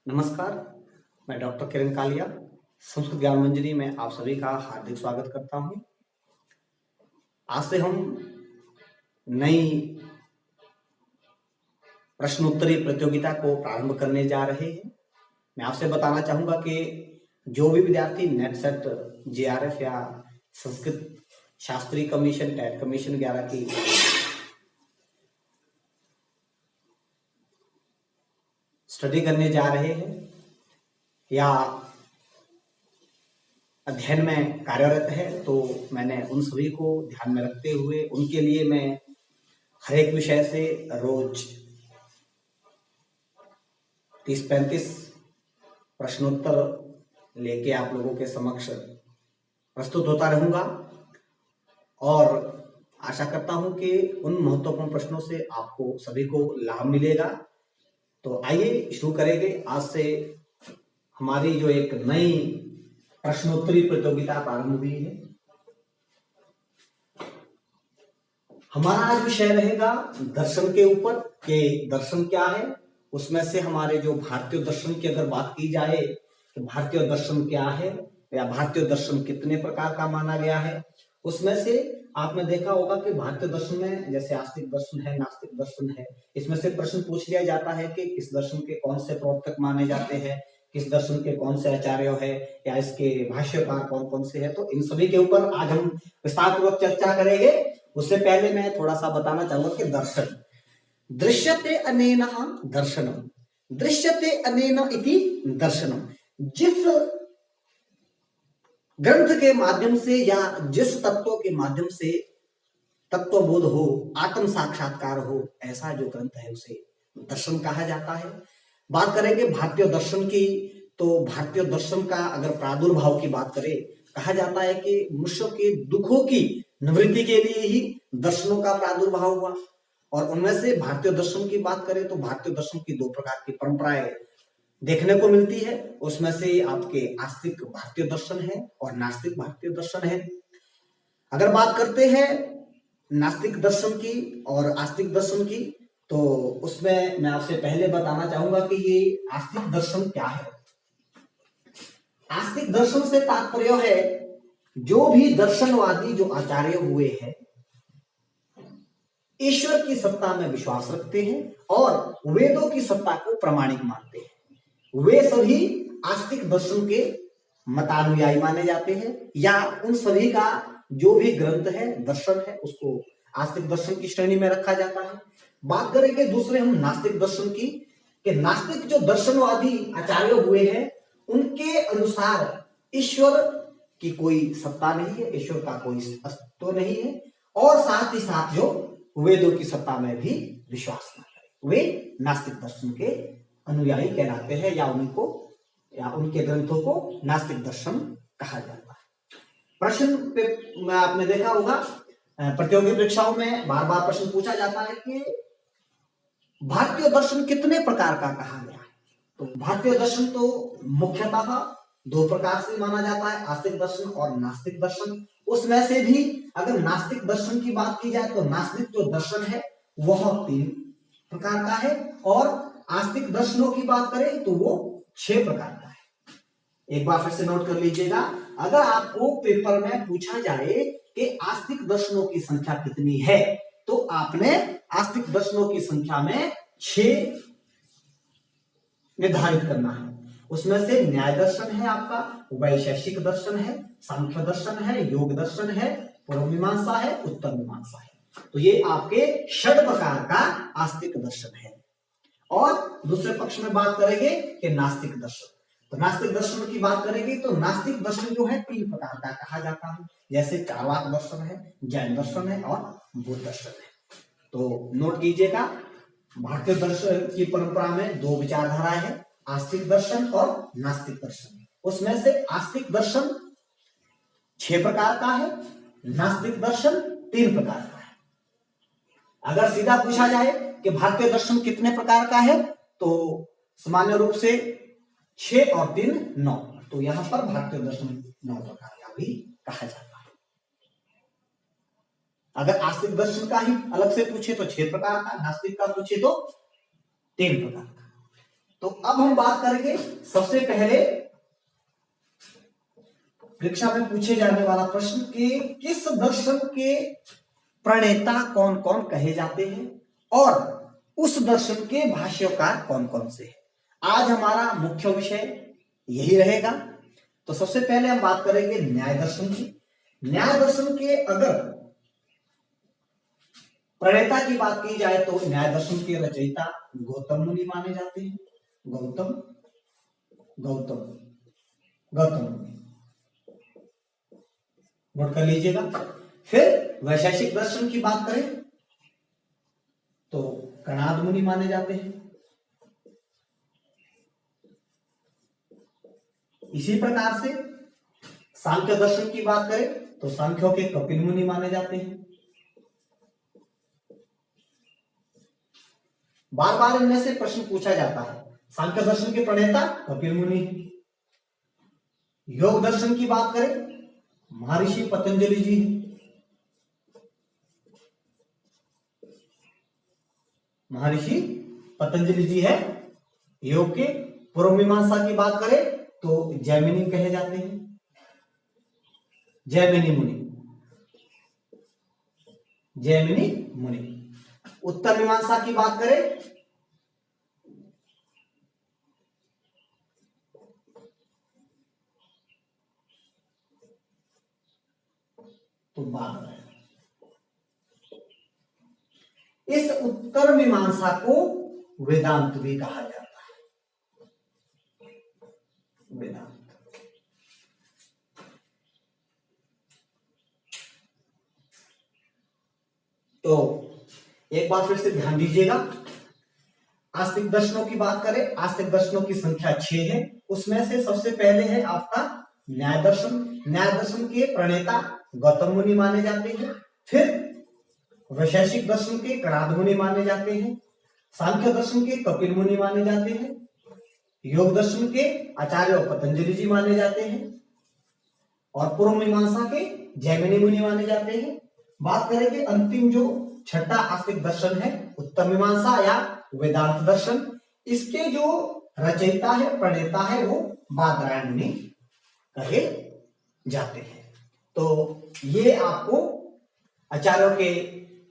नमस्कार, मैं डॉक्टर किरण कालिया, संस्कृत ज्ञान मंजरी में आप सभी का हार्दिक स्वागत करता हूं। आज से हम नई प्रश्नोत्तरी प्रतियोगिता को प्रारंभ करने जा रहे हैं। मैं आपसे बताना चाहूंगा कि जो भी विद्यार्थी नेट सेट जेआरएफ या संस्कृत शास्त्रीय कमीशन टेट कमीशन 11 की स्टडी करने जा रहे हैं या अध्ययन में कार्यरत है, तो मैंने उन सभी को ध्यान में रखते हुए उनके लिए मैं हर एक विषय से रोज 30-35 प्रश्नोत्तर लेके आप लोगों के समक्ष प्रस्तुत होता रहूंगा और आशा करता हूं कि उन महत्वपूर्ण प्रश्नों से आपको सभी को लाभ मिलेगा। तो आइए शुरू करेंगे। आज से हमारी जो एक नई प्रश्नोत्तरी प्रतियोगिता प्रारंभ हुई है। हमारा आज विषय रहेगा दर्शन के ऊपर कि दर्शन क्या है। उसमें से हमारे जो भारतीय दर्शन की अगर बात की जाए कि भारतीय दर्शन क्या है या भारतीय दर्शन कितने प्रकार का माना गया है, उसमें से आपने देखा होगा कि भारतीय दर्शन में जैसे आस्तिक दर्शन है, नास्तिक दर्शन है, इसमें से प्रश्न पूछ लिया जाता है कि किस दर्शन के कौन से प्रवर्तक माने जाते हैं, किस दर्शन के कौन से आचार्य है या इसके भाष्यकार कौन कौन से है। तो इन सभी के ऊपर आज हम विस्तारपूर्वक चर्चा करेंगे। उससे पहले मैं थोड़ा सा बताना चाहूंगा कि दर्शन दृश्यते अनेन दर्शनम, दृश्यते अनेन इति दर्शनम, जिस ग्रंथ के माध्यम से या जिस तत्व के माध्यम से तत्वबोध हो, आत्म साक्षात्कार हो, ऐसा जो ग्रंथ है उसे दर्शन कहा जाता है। बात करेंगे भारतीय दर्शन की, तो भारतीय दर्शन का अगर प्रादुर्भाव की बात करें, कहा जाता है कि मनुष्य के दुखों की निवृत्ति के लिए ही दर्शनों का प्रादुर्भाव हुआ। और उनमें से भारतीय दर्शन की बात करें तो भारतीय दर्शन की दो प्रकार की परंपराएं देखने को मिलती है। उसमें से आपके आस्तिक भारतीय दर्शन है और नास्तिक भारतीय दर्शन है। अगर बात करते हैं नास्तिक दर्शन की और आस्तिक दर्शन की, तो उसमें मैं आपसे पहले बताना चाहूंगा कि ये आस्तिक दर्शन क्या है। आस्तिक दर्शन से तात्पर्य है जो भी दर्शनवादी जो आचार्य हुए हैं ईश्वर की सत्ता में विश्वास रखते हैं और वेदों की सत्ता को प्रामाणिक मानते हैं, वे सभी आस्तिक दर्शन के मतानुयायी माने जाते हैं, या उन सभी का जो भी ग्रंथ है, दर्शन है, उसको आस्तिक दर्शन की श्रेणी में रखा जाता है। बात करेंगे दूसरे हम नास्तिक दर्शन की, कि नास्तिक जो दर्शनवादी आचार्य हुए हैं उनके अनुसार ईश्वर की कोई सत्ता नहीं है, ईश्वर का कोई अस्तित्व नहीं है, और साथ ही साथ जो वेदों की सत्ता में भी विश्वास न करें, वे नास्तिक दर्शन के अनुयायी कहलाते हैं या उनको या उनके ग्रंथों को नास्तिक दर्शन कहा जाता है। प्रश्न पे आपने देखा होगा प्रतियोगी परीक्षाओं में बार बार प्रश्न पूछा जाता है कि भारतीय दर्शन कितने प्रकार का कहा गया है। तो भारतीय दर्शन तो मुख्यतः दो प्रकार से माना जाता है, आस्तिक दर्शन और नास्तिक दर्शन। उसमें से भी अगर नास्तिक दर्शन की बात की जाए तो नास्तिक जो दर्शन है वह 3 प्रकार का है और आस्तिक दर्शनों की बात करें तो वो 6 प्रकार का है। एक बार फिर से नोट कर लीजिएगा, अगर आपको पेपर में पूछा जाए कि आस्तिक दर्शनों की संख्या कितनी है, तो आपने आस्तिक दर्शनों की संख्या में 6 निर्धारित करना है। उसमें से न्याय दर्शन है, आपका वैशेषिक दर्शन है, सांख्य दर्शन है, योग दर्शन है, पूर्व मीमांसा है, उत्तर मीमांसा है। तो ये आपके 6 प्रकार का आस्तिक दर्शन है। और दूसरे पक्ष में बात करेंगे कि नास्तिक दर्शन, तो नास्तिक दर्शन की बात करेंगे तो नास्तिक दर्शन जो है 3 प्रकार का कहा जाता है, जैसे चार्वाक दर्शन है, जैन दर्शन है और बौद्ध दर्शन है। तो नोट कीजिएगा, भारतीय दर्शन की परंपरा में 2 विचारधाराएं हैं, आस्तिक दर्शन और नास्तिक दर्शन। उसमें से आस्तिक दर्शन 6 प्रकार का है, नास्तिक दर्शन 3 प्रकार का है। अगर सीधा पूछा जाए कि भारतीय दर्शन कितने प्रकार का है, तो सामान्य रूप से 6 और 3 9, तो यहां पर भारतीय दर्शन 9 प्रकार का भी कहा जाता है। अगर आस्तिक दर्शन का ही अलग से पूछे तो 6 प्रकार का, नास्तिक का पूछे तो 3 प्रकार का। तो अब हम बात करेंगे सबसे पहले परीक्षा में पूछे जाने वाला प्रश्न कि किस दर्शन के प्रणेता कौन कौन कहे जाते हैं और उस दर्शन के भाष्यकार कौन कौन से हैं। आज हमारा मुख्य विषय यही रहेगा। तो सबसे पहले हम बात करेंगे न्याय दर्शन की। न्याय दर्शन के अगर प्रणेता की बात की जाए तो न्याय दर्शन के रचयिता गौतम मुनि माने जाते हैं। गौतम गौतम गौतम मुनि, नोट कर लीजिएगा। फिर वैशेषिक दर्शन की बात करें तो कणाद मुनि माने जाते हैं। इसी प्रकार से सांख्य दर्शन की बात करें तो सांख्यों के कपिल मुनि माने जाते हैं। बार बार इनमें से प्रश्न पूछा जाता है। सांख्य दर्शन के प्रणेता कपिल मुनि। योग दर्शन की बात करें महर्षि पतंजलि जी। महर्षि पतंजलि जी है योग के। पूर्व मीमांसा की बात करें तो जैमिनी कहे जाते हैं। जैमिनी मुनि, जैमिनी मुनि। उत्तर मीमांसा की बात करें तो बाद में इस उत्तर मीमांसा को वेदांत भी कहा जाता है। वेदांत। तो एक बार फिर से ध्यान दीजिएगा। आस्तिक दर्शनों की बात करें, आस्तिक दर्शनों की संख्या 6 है। उसमें से सबसे पहले है आपका न्याय दर्शन। न्याय दर्शन के प्रणेता गौतम मुनि माने जाते हैं। फिर वैशेषिक दर्शन के कणाद मुनि माने जाते हैं। सांख्य दर्शन के कपिल मुनि माने जाते हैं। योग दर्शन के आचार्य पतंजलि जी माने जाते हैं और पूर्व मीमांसा के जैमिनी मुनि माने जाते हैं। बात करेंगे अंतिम जो छठा आस्तिक दर्शन है उत्तर मीमांसा या वेदांत दर्शन। इसके जो रचयिता है प्रणेता है वो बादरायण मुनि कहे जाते हैं। तो ये आपको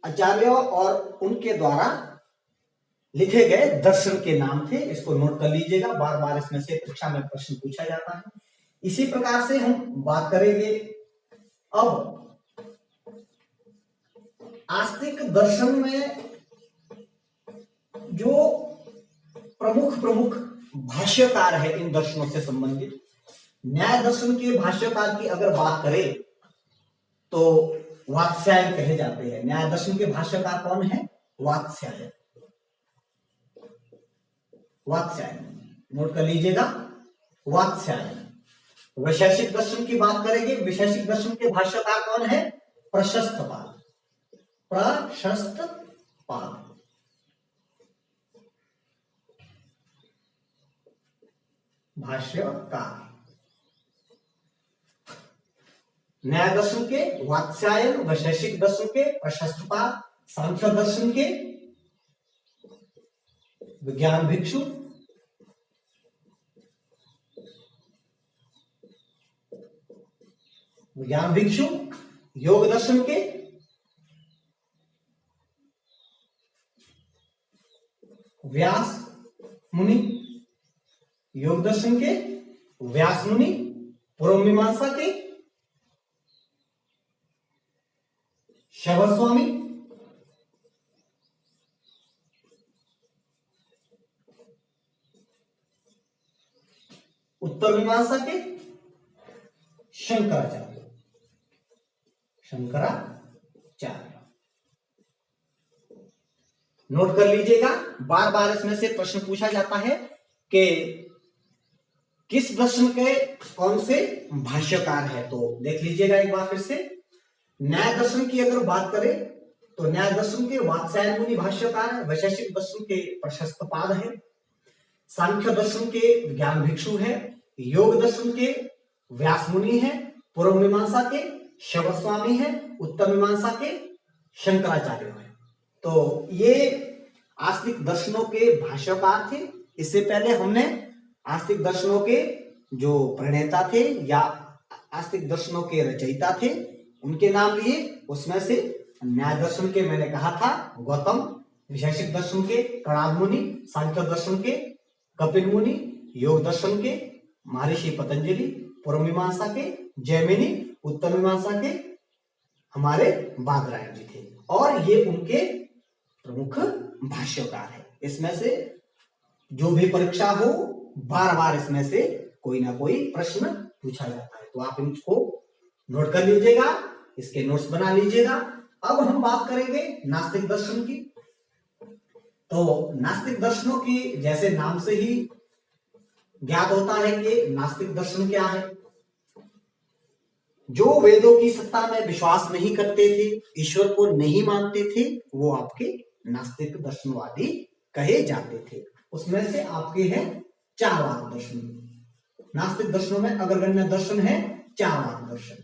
आचार्यों और उनके द्वारा लिखे गए दर्शन के नाम थे। इसको नोट कर लीजिएगा, बार बार इसमें से परीक्षा में प्रश्न पूछा जाता है। इसी प्रकार से हम बात करेंगे अब आस्तिक दर्शन में जो प्रमुख भाष्यकार है इन दर्शनों से संबंधित। न्याय दर्शन के भाष्यकार की अगर बात करें तो वात्स्यायन कहे जाते हैं। न्याय दर्शन के भाष्यकार कौन है? वात्स्यायन। वात्स्यायन नोट कर लीजिएगा, वात्स्यायन। वैशेषिक दर्शन की बात करेंगे, वैशेषिक दर्शन के भाष्यकार कौन है? प्रशस्तपाद। प्रशस्तपाद। भाष्यकार। न्याय दर्शन के वात्स्यायन, वैशेषिक दर्शन के प्रशस्तपाद, सांख्य दर्शन के विज्ञान भिक्षु, योग दर्शन के व्यास मुनि, योग दर्शन के व्यास मुनि, पूर्व मीमांसा के शबर स्वामी, उत्तर मीमांसा के शंकराचार्य। नोट कर लीजिएगा, बार बार इसमें से प्रश्न पूछा जाता है कि किस दर्शन के कौन से भाष्यकार है। तो देख लीजिएगा एक बार फिर से। न्याय दर्शन की अगर बात करें तो न्याय दर्शन के वात्स्यायन मुनि भाष्यकार है। वैशेषिक दर्शन के प्रशस्तपाद है। सांख्य दर्शन के ज्ञान भिक्षु है। योग दर्शन के व्यास मुनि है। पूर्व मीमांसा के शबर स्वामी है। उत्तर मीमांसा के शंकराचार्य है। तो ये आस्तिक दर्शनों के भाष्यकार थे इससे पहले हमने आस्तिक दर्शनों के जो प्रणेता थे या आस्तिक दर्शनों के रचयिता थे उनके नाम लिए। उसमें से न्याय दर्शन के मैंने कहा था गौतम, वैशेषिक दर्शन के कणाद मुनि, सांख्य दर्शन के कपिल मुनि, योग दर्शन के महर्षि पतंजलि, पूर्व मीमांसा के जैमिनी, उत्तर मीमांसा के हमारे बादरायण जी थे और ये उनके प्रमुख भाष्यकार है। इसमें से जो भी परीक्षा हो बार बार इसमें से कोई ना कोई प्रश्न पूछा जाता है, तो आप इनको नोट कर लीजिएगा, इसके नोट्स बना लीजिएगा। अब हम बात करेंगे नास्तिक दर्शन की। तो नास्तिक दर्शनों की जैसे नाम से ही ज्ञात होता है कि नास्तिक दर्शन क्या है। जो वेदों की सत्ता में विश्वास नहीं करते थे, ईश्वर को नहीं मानते थे, वो आपके नास्तिक दर्शनवादी कहे जाते थे। उसमें से आपके हैं चारवाक दर्शन। नास्तिक दर्शनों में अग्रगण्य दर्शन है चारवाक दर्शन।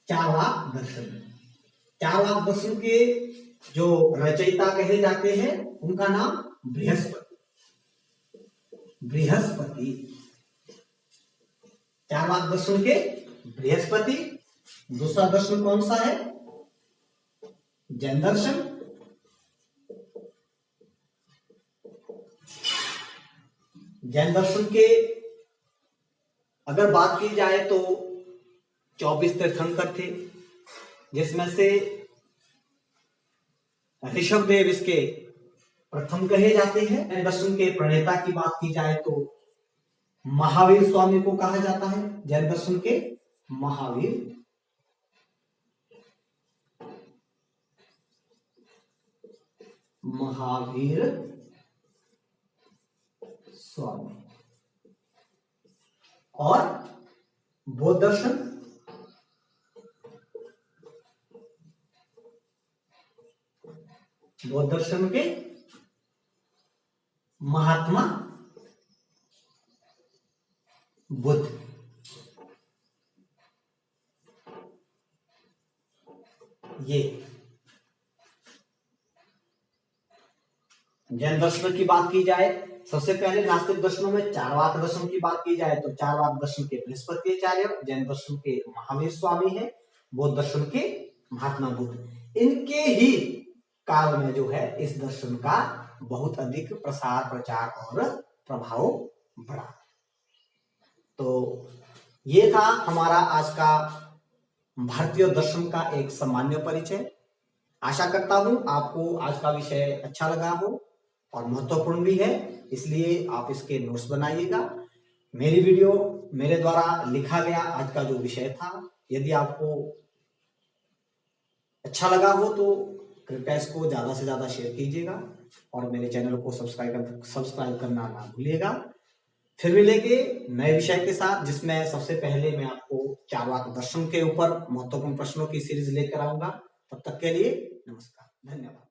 चारवाक दर्शन, चारवाक दर्शन के जो रचयिता कहे जाते हैं उनका नाम बृहस्पति। बृहस्पति चारवाक दर्शन के बृहस्पति। दूसरा दर्शन कौन सा है? जैन दर्शन। जैन दर्शन के अगर बात की जाए तो 24 तीर्थंकर थे, जिसमें से ऋषभदेव इसके प्रथम कहे जाते हैं। जैन दर्शन के प्रणेता की बात की जाए तो महावीर स्वामी को कहा जाता है। जैन दर्शन के महावीर स्वामी। और बौद्ध दर्शन, बौद्ध दर्शन के महात्मा बुद्ध। ये जैन दर्शन की बात की जाए, सबसे पहले नास्तिक दर्शनों में चारवाक दर्शन की बात की जाए तो चारवाक दर्शन के बृहस्पति आचार्य, जैन दर्शन के महावीर स्वामी है, बौद्ध दर्शन के महात्मा बुद्ध। इनके ही काल में जो है इस दर्शन का बहुत अधिक प्रसार प्रचार और प्रभाव बढ़ा। तो ये था हमारा आज का भारतीय दर्शन का एक सामान्य परिचय। आशा करता हूं आपको आज का विषय अच्छा लगा हो और महत्वपूर्ण भी है, इसलिए आप इसके नोट्स बनाइएगा। मेरी वीडियो मेरे द्वारा लिखा गया आज का जो विषय था, यदि आपको अच्छा लगा हो तो कृपया इसको ज्यादा से ज्यादा शेयर कीजिएगा और मेरे चैनल को सब्सक्राइब करना ना भूलिएगा। फिर मिलेंगे नए विषय के साथ, जिसमें सबसे पहले मैं आपको चारवाक दर्शन के ऊपर महत्वपूर्ण प्रश्नों की सीरीज लेकर आऊंगा। तब तक के लिए नमस्कार, धन्यवाद।